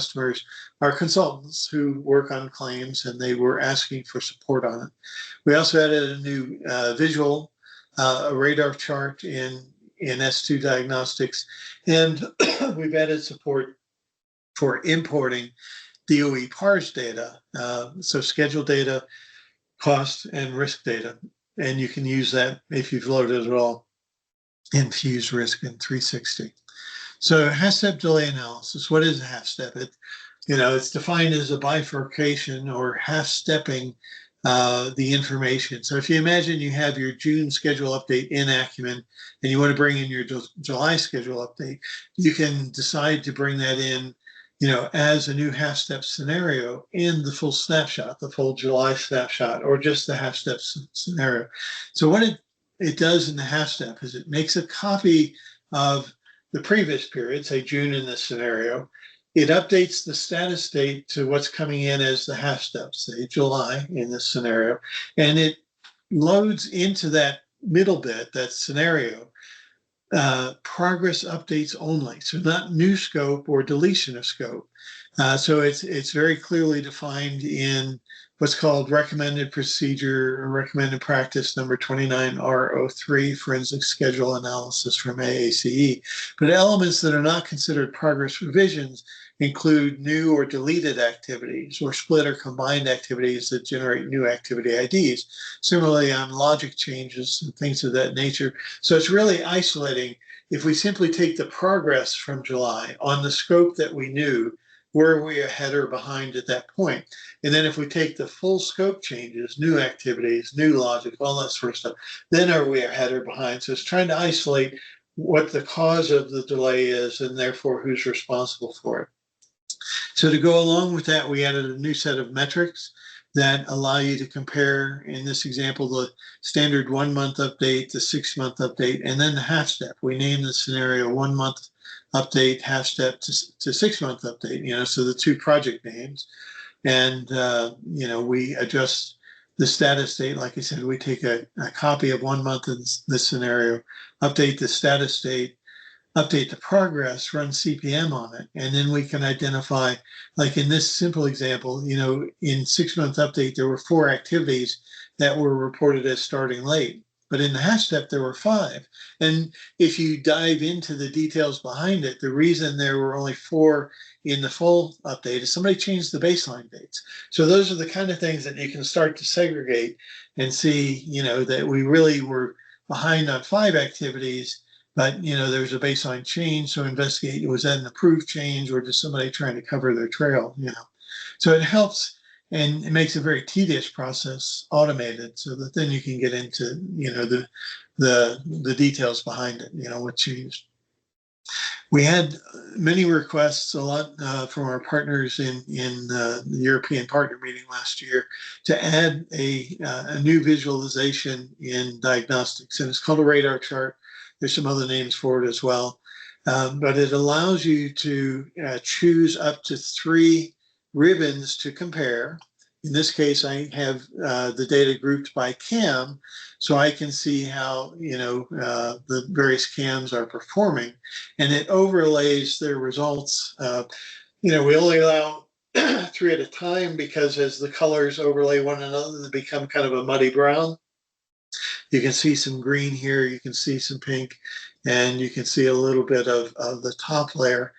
customers are consultants who work on claims, and they were asking for support on it. We also added a new visual, a radar chart in S2 diagnostics, and we've added support for importing DOE PARS data, so schedule data, cost, and risk data. And you can use that if you've loaded it all in Fuse Risk in 360. So half-step delay analysis, what is a half-step? It's defined as a bifurcation or half-stepping the information. So if you imagine you have your June schedule update in Acumen and you want to bring in your July schedule update, you can decide to bring that in, as a new half-step scenario in the full snapshot, the full July snapshot, or just the half-step scenario. So what it does in the half-step is it makes a copy of the previous period, say June in this scenario. It updates the status date to what's coming in as the half step, say July in this scenario, and it loads into that middle bit, that scenario, progress updates only. So not new scope or deletion of scope. So it's very clearly defined in what's called recommended procedure or recommended practice number 29R03, forensic schedule analysis from AACE. But elements that are not considered progress revisions include new or deleted activities or split or combined activities that generate new activity IDs. Similarly on logic changes and things of that nature. So it's really isolating. If we simply take the progress from July on the scope that we knew, were we ahead or behind at that point? And then if we take the full scope changes, new activities, new logic, all that sort of stuff, then are we ahead or behind? So it's trying to isolate what the cause of the delay is and therefore who's responsible for it. So to go along with that, we added a new set of metrics that allow you to compare, in this example, the standard 1 month update, the 6 month update, and then the half step. We named the scenario 1 month update, half step to 6 month update, so the two project names. And, we adjust the status date. Like I said, we take a copy of 1 month in this scenario, update the status date, update the progress, run CPM on it. And then we can identify, like in this simple example, in 6 month update, there were 4 activities that were reported as starting late. But in the half step, there were 5. And if you dive into the details behind it, the reason there were only 4 in the full update is somebody changed the baseline dates. So those are the kind of things that you can start to segregate and see, that we really were behind on 5 activities, but, there's a baseline change. So investigate, was that an approved change or just somebody trying to cover their trail, So it helps. And it makes a very tedious process automated so that then you can get into, the details behind it, what changed. We had many requests, a lot from our partners in the European partner meeting last year to add a new visualization in diagnostics. And it's called a radar chart. There's some other names for it as well. But it allows you to choose up to 3 ribbons to compare. In this case, I have the data grouped by CAM, so I can see how the various CAMs are performing, and it overlays their results. We only allow 3 at a time because as the colors overlay one another, they become kind of a muddy brown. You can see some green here, you can see some pink, and you can see a little bit of the top layer.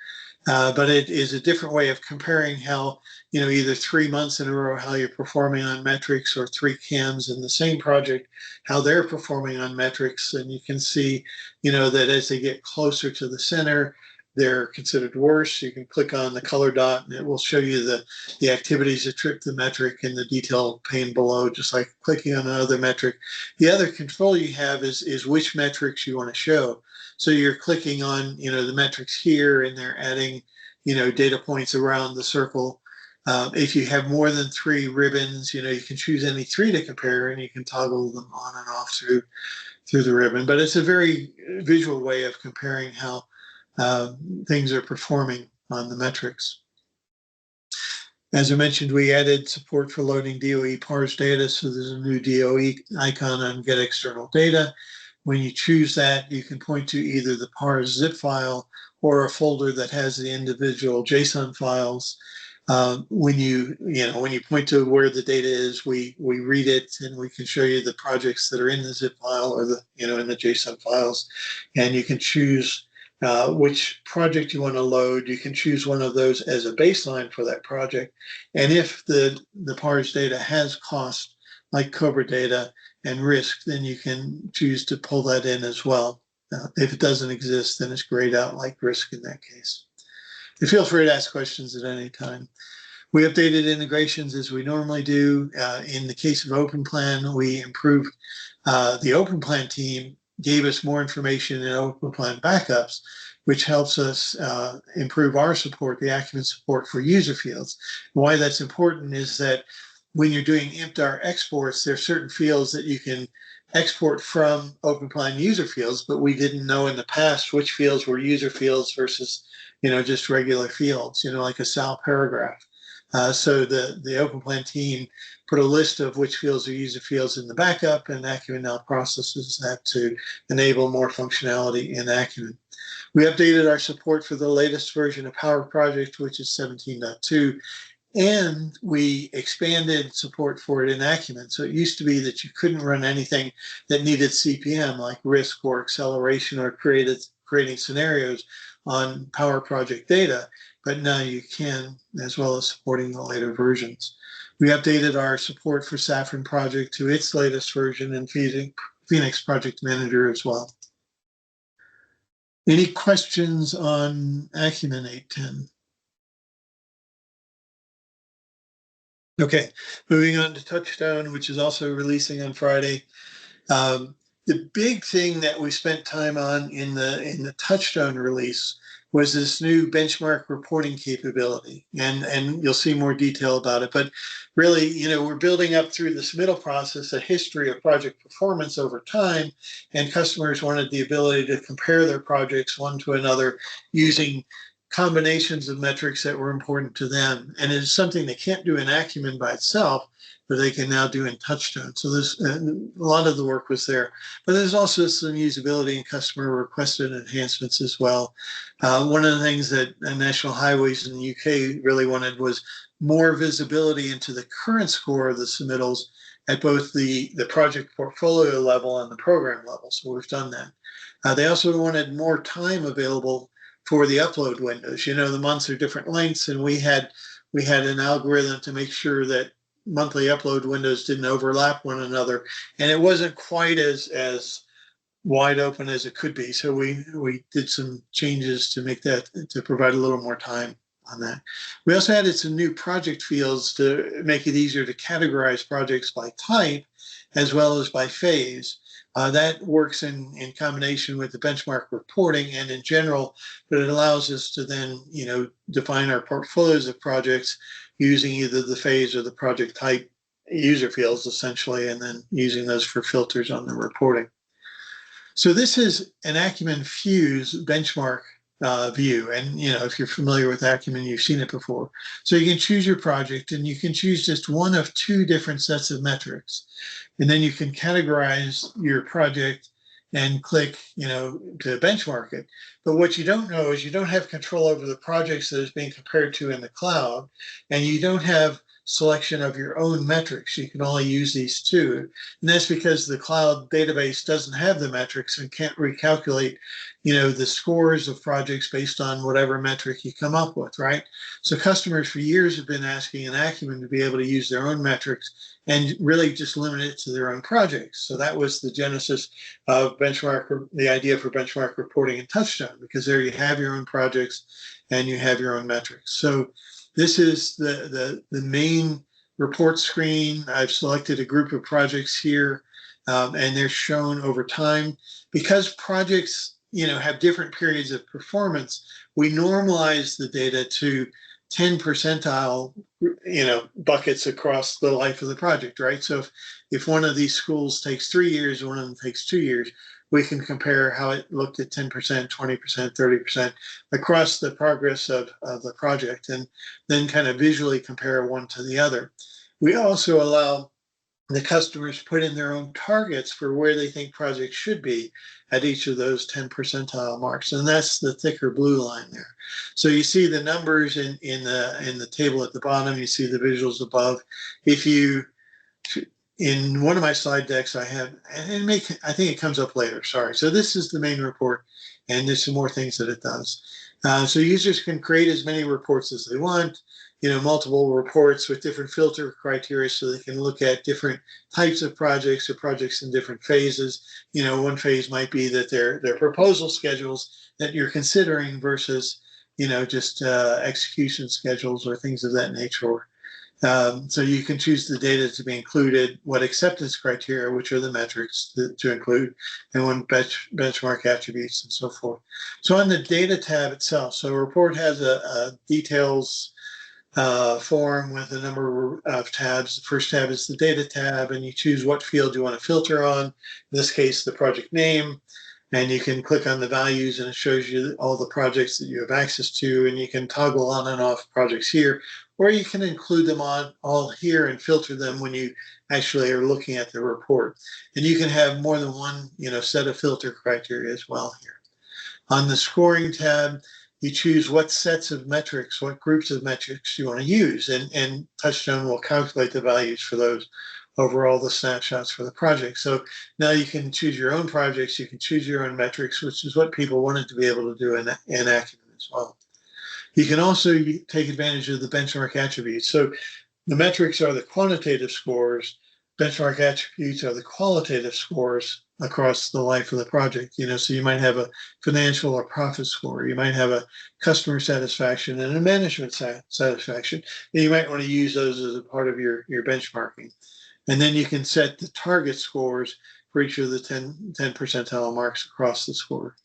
But it is a different way of comparing how, either 3 months in a row, how you're performing on metrics, or 3 CAMs in the same project, how they're performing on metrics. And you can see, that as they get closer to the center, they're considered worse. You can click on the color dot and it will show you the activities that trip the metric in the detail pane below, just like clicking on another metric. The other control you have is which metrics you want to show. So you're clicking on, the metrics here, and they're adding, data points around the circle. If you have more than 3 ribbons, you can choose any 3 to compare, and you can toggle them on and off through the ribbon. But it's a very visual way of comparing how things are performing on the metrics. As I mentioned, we added support for loading DOE PARS data. So there's a new DOE icon on Get External Data. When you choose that, you can point to either the PARS zip file or a folder that has the individual JSON files. When you point to where the data is, we read it and we can show you the projects that are in the zip file or the in the JSON files, and you can choose which project you want to load. You can choose one of those as a baseline for that project, and if the PARS data has cost like COBRA data and risk, then you can choose to pull that in as well. If it doesn't exist, then it's grayed out like risk in that case. And feel free to ask questions at any time. We updated integrations as we normally do. In the case of OpenPlan, we improved the OpenPlan team gave us more information in OpenPlan backups, which helps us improve our support, the Acumen support for user fields. Why that's important is that when you're doing IMPDAR exports, there are certain fields that you can export from OpenPlan user fields, but we didn't know in the past which fields were user fields versus, just regular fields, like a SAL paragraph. So the OpenPlan team put a list of which fields are user fields in the backup, and Acumen now processes that to enable more functionality in Acumen. We updated our support for the latest version of Power Project, which is 17.2. And we expanded support for it in Acumen. So it used to be that you couldn't run anything that needed CPM, like risk or acceleration or creating scenarios on Power Project data, but now you can, as well as supporting the later versions. We updated our support for Saffron Project to its latest version and Phoenix Project Manager as well. Any questions on Acumen 8.10? Okay, moving on to Touchstone, which is also releasing on Friday. The big thing that we spent time on in the Touchstone release was this new benchmark reporting capability, and you'll see more detail about it. But really, we're building up through this middle process a history of project performance over time, and customers wanted the ability to compare their projects one to another using combinations of metrics that were important to them. And it's something they can't do in Acumen by itself, but they can now do in Touchstone. So there's a lot of the work was there. But there's also some usability and customer requested enhancements as well. One of the things that National Highways in the UK really wanted was more visibility into the current score of the submittals at both the project portfolio level and the program level. So we've done that. They also wanted more time available for the upload windows. The months are different lengths, and we had an algorithm to make sure that monthly upload windows didn't overlap one another, and it wasn't quite as wide open as it could be. So we did some changes to make that, to provide a little more time on that. We also added some new project fields to make it easier to categorize projects by type as well as by phase. That works in combination with the benchmark reporting and in general, but it allows us to then, define our portfolios of projects using either the phase or the project type user fields essentially, and then using those for filters on the reporting. So this is an Acumen Fuse benchmark view. And, if you're familiar with Acumen, you've seen it before. So you can choose your project and you can choose just one of two different sets of metrics. And then you can categorize your project and click, to benchmark it. But what you don't know is you don't have control over the projects that is being compared to in the cloud, and you don't have selection of your own metrics. You can only use these two. And that's because the cloud database doesn't have the metrics and can't recalculate, the scores of projects based on whatever metric you come up with, right? So customers for years have been asking an Acumen to be able to use their own metrics and really just limit it to their own projects. So that was the genesis of the idea for benchmark reporting in Touchstone, because there you have your own projects and you have your own metrics. So this is the main report screen. I've selected a group of projects here, and they're shown over time. Because projects, have different periods of performance, we normalize the data to 10 percentile, buckets across the life of the project, right? So if one of these schools takes 3 years, one of them takes 2 years, we can compare how it looked at 10%, 20%, 30% across the progress of the project, and then kind of visually compare one to the other. We also allow the customers put in their own targets for where they think projects should be at each of those 10 percentile marks. And that's the thicker blue line there. So you see the numbers in the table at the bottom, you see the visuals above. If you, in one of my slide decks, I have, and I think it comes up later, sorry. So this is the main report, and there's some more things that it does. So users can create as many reports as they want, multiple reports with different filter criteria so they can look at different types of projects or projects in different phases. One phase might be that they're proposal schedules that you're considering versus, just execution schedules or things of that nature. So you can choose the data to be included, what acceptance criteria, which are the metrics to include, and when benchmark attributes and so forth. So on the data tab itself, so a report has a details form with a number of tabs. The first tab is the data tab, and you choose what field you want to filter on. In this case, the project name. And you can click on the values and it shows you all the projects that you have access to, and you can toggle on and off projects here, or you can include them all here and filter them when you actually are looking at the report. And you can have more than one set of filter criteria as well here. On the scoring tab, you choose what sets of metrics, what groups of metrics you want to use, and Touchstone will calculate the values for those over all the snapshots for the project. So now you can choose your own projects, you can choose your own metrics, which is what people wanted to be able to do in Acumen as well. You can also take advantage of the benchmark attributes. So the metrics are the quantitative scores, benchmark attributes are the qualitative scores across the life of the project. So you might have a financial or profit score, you might have a customer satisfaction and a management satisfaction, and you might want to use those as a part of your benchmarking. And then you can set the target scores for each of the 10 percentile marks across the score.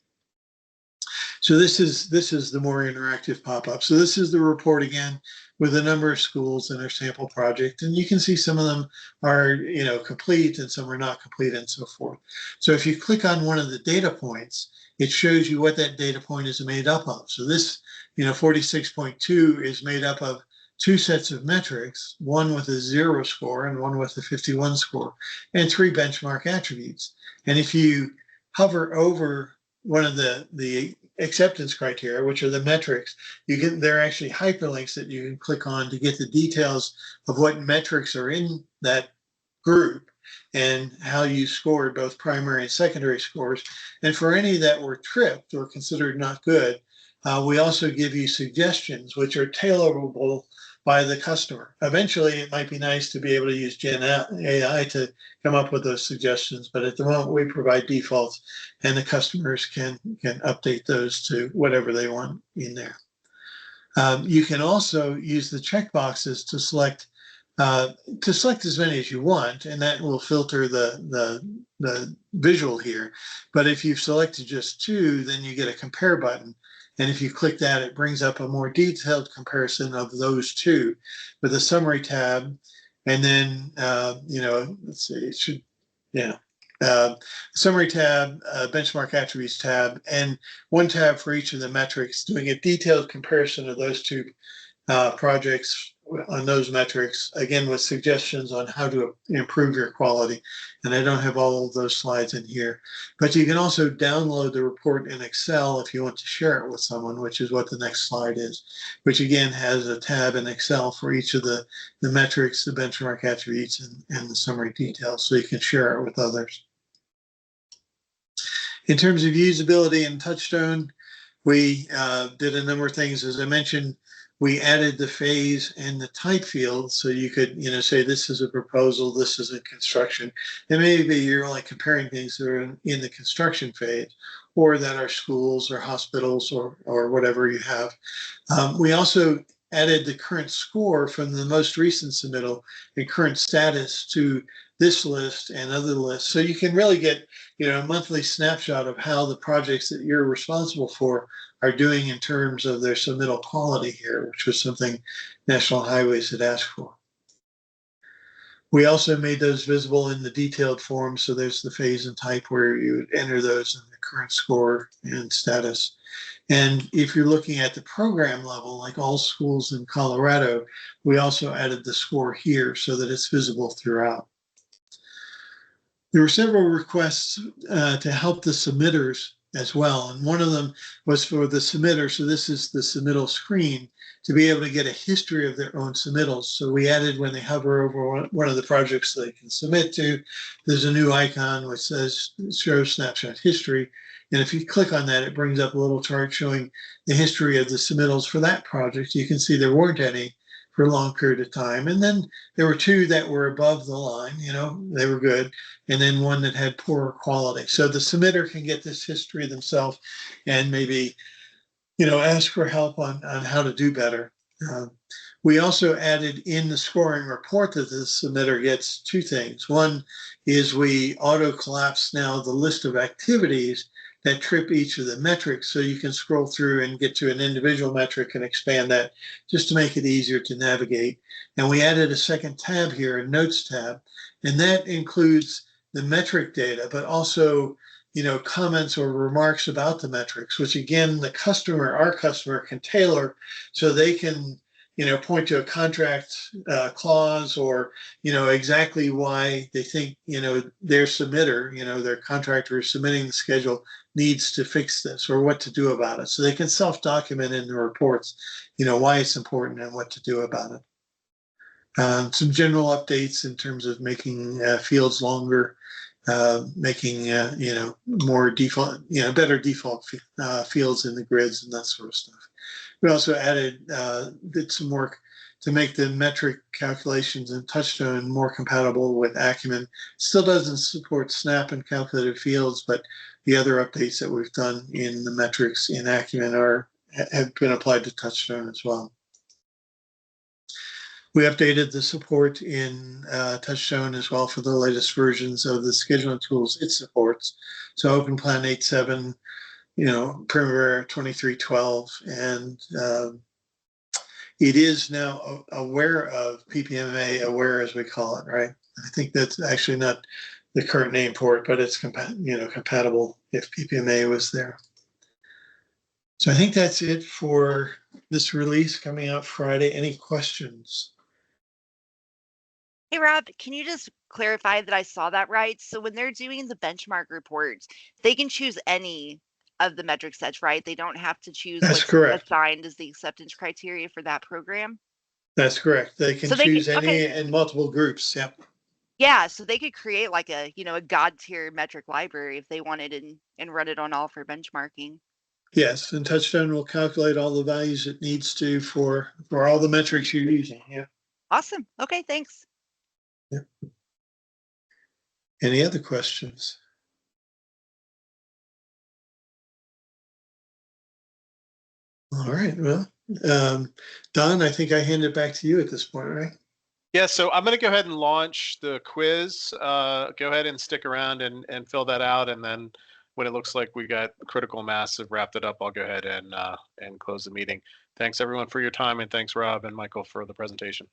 So this is the more interactive pop-up. So this is the report again with a number of schools in our sample project. And you can see some of them are, complete and some are not complete and so forth. So if you click on one of the data points, it shows you what that data point is made up of. So this, 46.2 is made up of two sets of metrics, one with a 0 score and one with a 51 score, and 3 benchmark attributes. And if you hover over one of the acceptance criteria, which are the metrics, there are actually hyperlinks that you can click on to get the details of what metrics are in that group and how you scored both primary and secondary scores. And for any that were tripped or considered not good, we also give you suggestions, which are tailorable by the customer. Eventually, it might be nice to be able to use Gen AI to come up with those suggestions, but at the moment we provide defaults and the customers can update those to whatever they want in there. You can also use the checkboxes to select as many as you want, and that will filter the visual here. But if you've selected just 2, then you get a compare button. And if you click that, it brings up a more detailed comparison of those 2 with a summary tab. And then, let's see, it should, summary tab, benchmark attributes tab, and one tab for each of the metrics, doing a detailed comparison of those 2 projects on those metrics, again, with suggestions on how to improve your quality. And I don't have all of those slides in here, but you can also download the report in Excel if you want to share it with someone, which is what the next slide is, which again has a tab in Excel for each of the metrics, the benchmark attributes, and the summary details, so you can share it with others. In terms of usability in Touchstone, we did a number of things. As I mentioned, we added the phase and the type field, so you could, say this is a proposal, this is a construction, and maybe you're only comparing things that are in the construction phase, or that are schools or hospitals or whatever you have. We also added the current score from the most recent submittal and current status to this list and other lists, so you can really get, a monthly snapshot of how the projects that you're responsible for are doing in terms of their submittal quality here, which was something National Highways had asked for. We also made those visible in the detailed form, so there's the phase and type where you would enter those in the current score and status. And if you're looking at the program level, like all schools in Colorado, we also added the score here so that it's visible throughout. there were several requests to help the submitters as well. And one of them was for the submitter. So this is the submittal screen to be able to get a history of their own submittals. So we added when they hover over one of the projects they can submit to, there's a new icon which says show snapshot history. And if you click on that, it brings up a little chart showing the history of the submittals for that project. You can see there weren't any for a long period of time. And then there were two that were above the line, they were good. And then one that had poorer quality. So the submitter can get this history themselves and maybe, ask for help on how to do better. We also added in the scoring report that the submitter gets two things. One is we auto collapse now the list of activities that trip each of the metrics, so you can scroll through and get to an individual metric and expand that just to make it easier to navigate. And we added a second tab here, a notes tab, and that includes the metric data, but also comments or remarks about the metrics, which again, our customer can tailor so they can point to a contract clause or, exactly why they think, their submitter, their contractor submitting the schedule needs to fix this or what to do about it. So they can self-document in the reports, why it's important and what to do about it. Some general updates in terms of making fields longer, making, more default, better default fields in the grids and that sort of stuff. We also did some work to make the metric calculations in Touchstone more compatible with Acumen. Still doesn't support snap and calculated fields, but the other updates that we've done in the metrics in Acumen have been applied to Touchstone as well. We updated the support in Touchstone as well for the latest versions of the scheduling tools it supports. So OpenPlan 8.7, Primavera 23.12, and it is now aware of PPMA aware, as we call it, right? I think that's actually not the current name for it, but it's compatible if PPMA was there. So I think that's it for this release coming out Friday. Any questions? Hey, Rob, can you just clarify that I saw that right? So when they're doing the benchmark reports, they can choose any of the metric sets, right? They don't have to choose That's what's correct. assigned as the acceptance criteria for that program. That's correct. They can choose any in multiple groups. Yep. Yeah, so they could create like a god tier metric library if they wanted and run it on all for benchmarking. Yes, and Touchstone will calculate all the values it needs to for all the metrics you're using. Yeah. Awesome. Okay, thanks. Yeah. Any other questions? All right. Well, Don, I think I hand it back to you at this point, right? Yeah, so I'm going to go ahead and launch the quiz. Go ahead and stick around and fill that out. And then when it looks like we got critical mass have wrapped it up, I'll go ahead and close the meeting. Thanks, everyone, for your time. And thanks, Rob and Michael, for the presentation.